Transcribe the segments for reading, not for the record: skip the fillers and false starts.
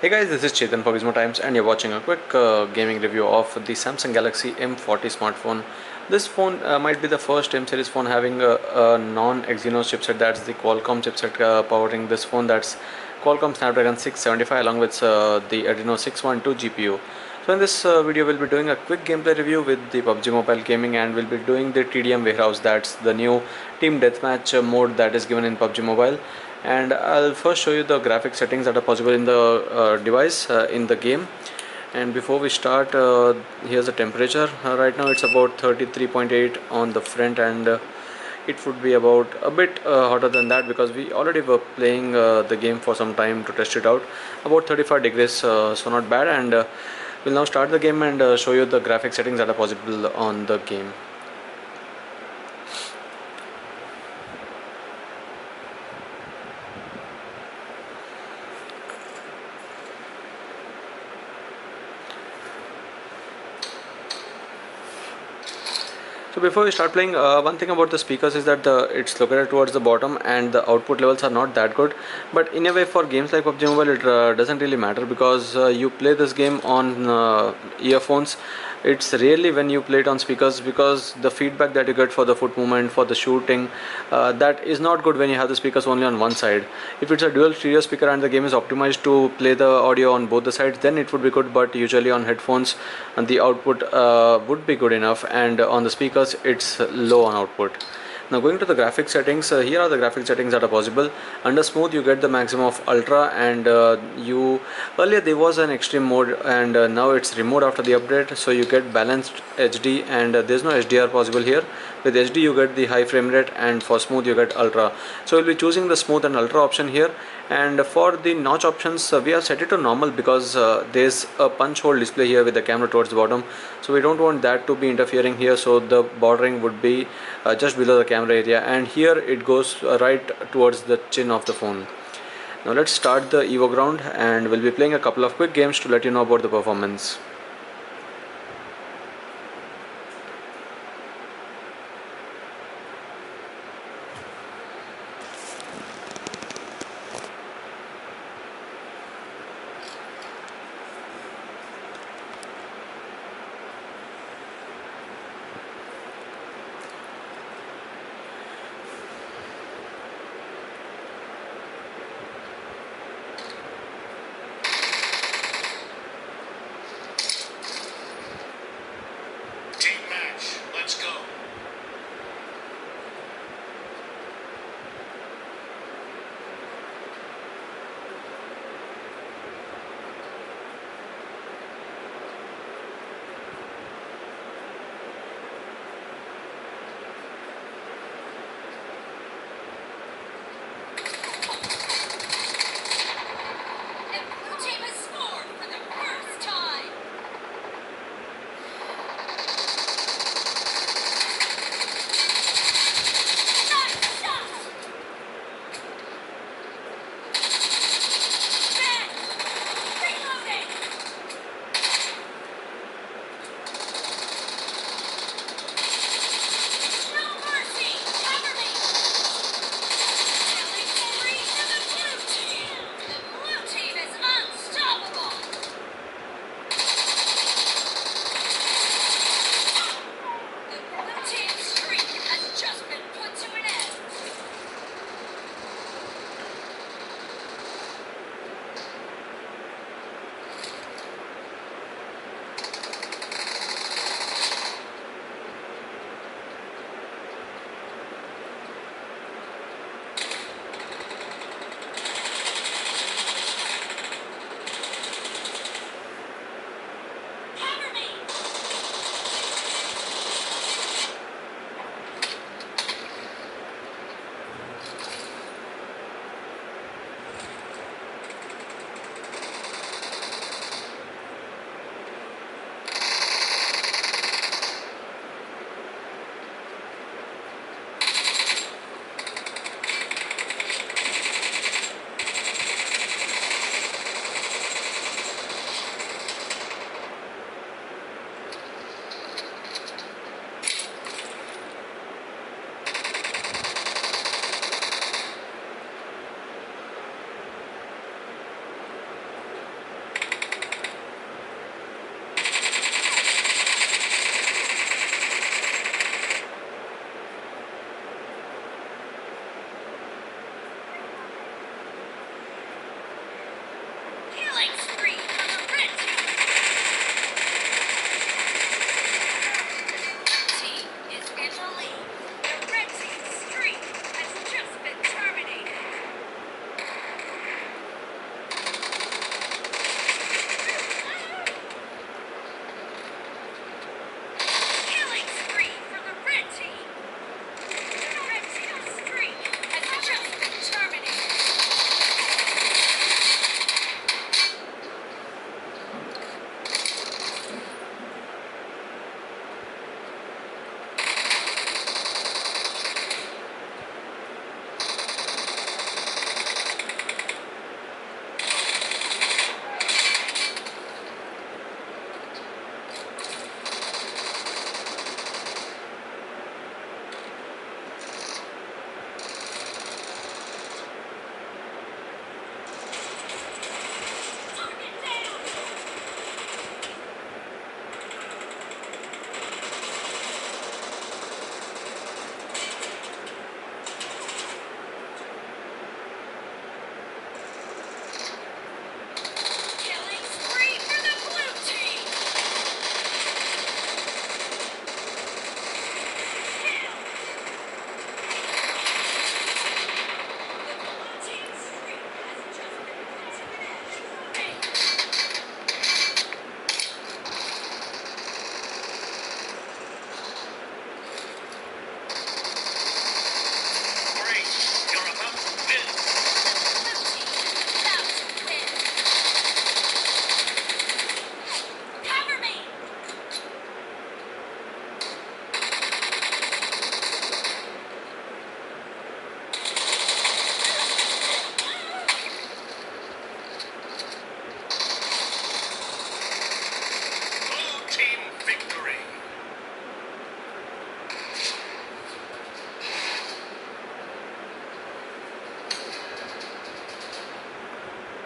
Hey guys, this is Chetan for Gizmo Times, and you're watching a quick gaming review of the Samsung Galaxy M40 smartphone. This phone might be the first M series phone having a non-Exynos chipset. That's the Qualcomm chipset powering this phone. That's Qualcomm Snapdragon 675 along with the Adreno 612 GPU. So in this video, we'll be doing a quick gameplay review with the PUBG Mobile gaming, and we'll be doing the TDM warehouse. That's the new team deathmatch mode that is given in PUBG Mobile. And I'll first show you the graphic settings that are possible in the device in the game. And before we start, here's the temperature. Right now it's about 33.8 on the front, and it would be about a bit hotter than that because we already were playing the game for some time to test it out. About 35 degrees, so not bad. And we'll now start the game and show you the graphic settings that are possible on the game. So before we start playing, one thing about the speakers is that it's located towards the bottom and the output levels are not that good. But in a way, for games like PUBG Mobile, it doesn't really matter because you play this game on earphones. It's rarely when you play it on speakers because the feedback that you get for the foot movement, for the shooting, that is not good when you have the speakers only on one side. If it's a dual stereo speaker and the game is optimized to play the audio on both the sides, then it would be good. But usually on headphones, and the output would be good enough, and on the speakers it's low on output. Now going to the graphic settings, here are the graphic settings that are possible. Under smooth you get the maximum of ultra, and you earlier there was an extreme mode, and now it's removed after the update, so you get balanced HD, and there's no HDR possible here. With HD you get the high frame rate, and for smooth you get ultra. So we'll be choosing the smooth and ultra option here. And for the notch options, we have set it to normal because there's a punch hole display here with the camera towards the bottom, so we don't want that to be interfering here, so the bordering would be just below the camera area, and here it goes right towards the chin of the phone. Now let's start the Evo ground, and we'll be playing a couple of quick games to let you know about the performance.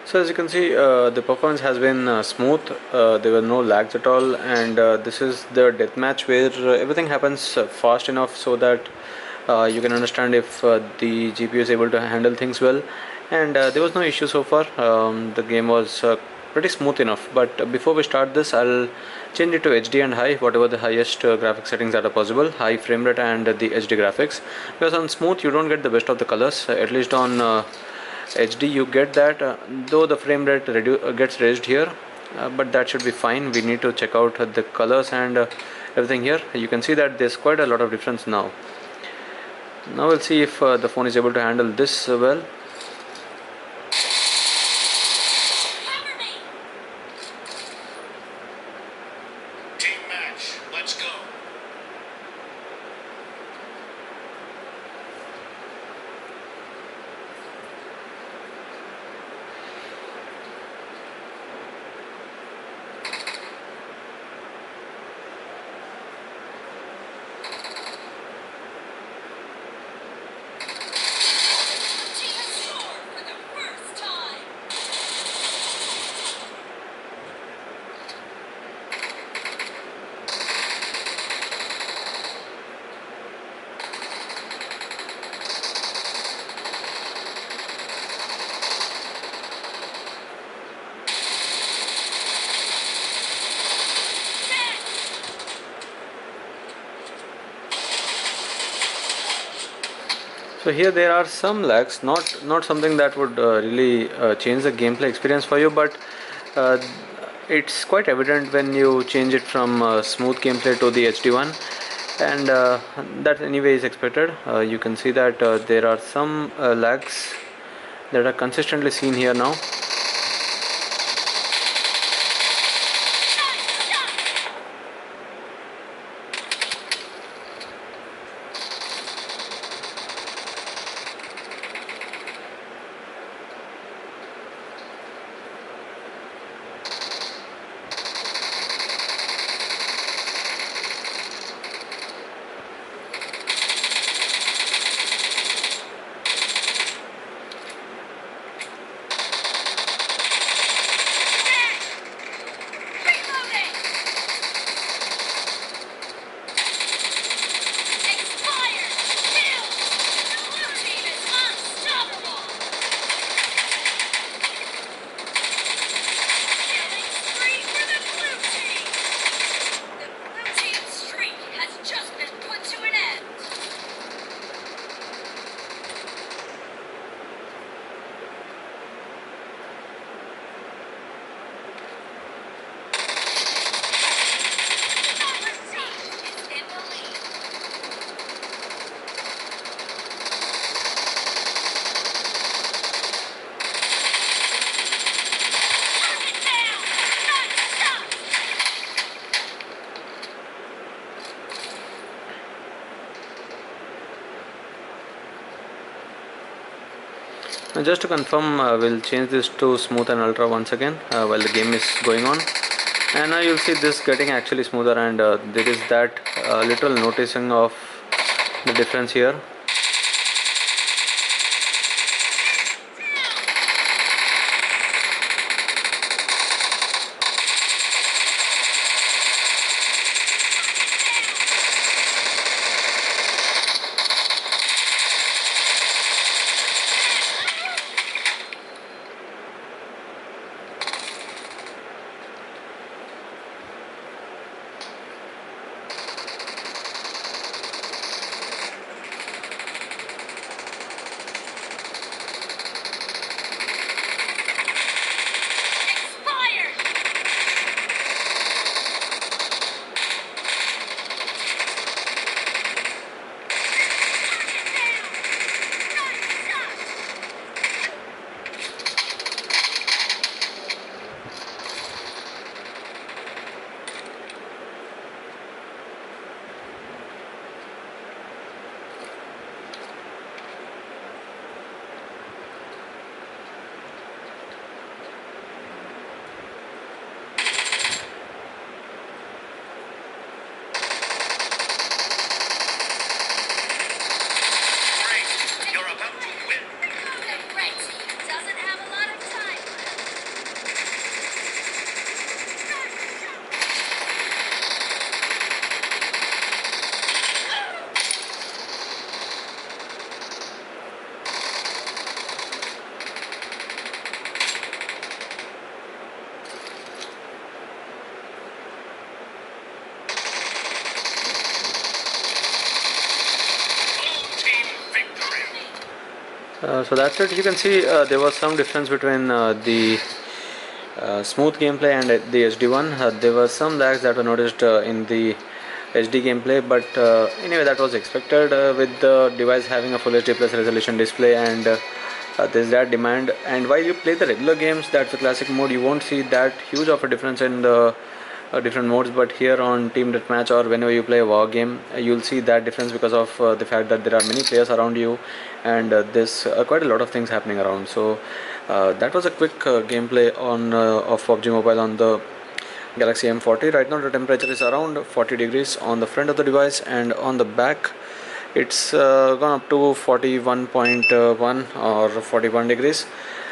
So as you can see, the performance has been smooth. There were no lags at all, and this is the deathmatch where everything happens fast enough so that you can understand if the GPU is able to handle things well. And there was no issue so far. The game was pretty smooth enough. But before we start this, I'll change it to HD and high, whatever the highest graphic settings that are possible, high frame rate and the HD graphics. Because on smooth you don't get the best of the colors, at least on HD you get that, though the frame rate gets raised here, but that should be fine. We need to check out the colors and everything here. You can see that there's quite a lot of difference now. Now we'll see if the phone is able to handle this well. Team match, let's go. So here there are some lags, not something that would really change the gameplay experience for you, but uh, it's quite evident when you change it from smooth gameplay to the HD one, and that anyway is expected. You can see that there are some lags that are consistently seen here now. Now just to confirm, we'll change this to smooth and ultra once again while the game is going on, and now you'll see this getting actually smoother, and there is that little noticing of the difference here. So that's it. You can see there was some difference between the smooth gameplay and the HD one. There were some lags that were noticed in the HD gameplay, but anyway, that was expected with the device having a full HD plus resolution display, and there's that demand. And while you play the regular games, that's the classic mode, you won't see that huge of a difference in the different modes. But here on team deathmatch or whenever you play a war game, you'll see that difference because of the fact that there are many players around you, and there's quite a lot of things happening around. So that was a quick gameplay on of PUBG Mobile on the Galaxy M40. Right now the temperature is around 40 degrees on the front of the device, and on the back it's gone up to 41.1 or 41 degrees.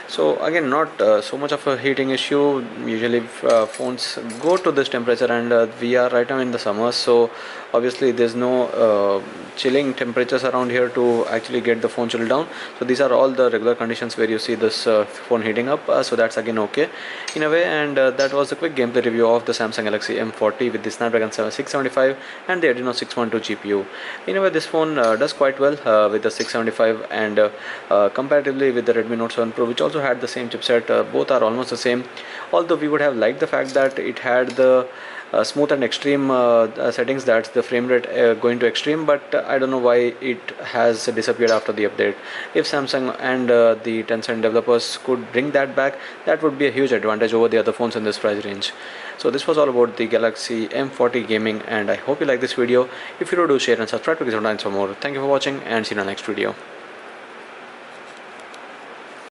So again, not so much of a heating issue. Usually phones go to this temperature, and we are right now in the summer, so obviously there's no chilling temperatures around here to actually get the phone chilled down. So these are all the regular conditions where you see this phone heating up, so that's again okay in a way. And that was a quick gameplay review of the Samsung Galaxy M40 with the Snapdragon 675 and the Adreno 612 GPU. In a way, this phone does quite well with the 675, and comparatively with the Redmi Note 7 Pro, which also had the same chipset. Both are almost the same, although we would have liked the fact that it had the smooth and extreme settings, that's the frame rate going to extreme, but I don't know why it has disappeared after the update. If Samsung and the Tencent developers could bring that back, that would be a huge advantage over the other phones in this price range. So this was all about the Galaxy M40 gaming, and I hope you like this video. If you do, share and subscribe to Gizmo for more. Thank you for watching, and see you in the next video.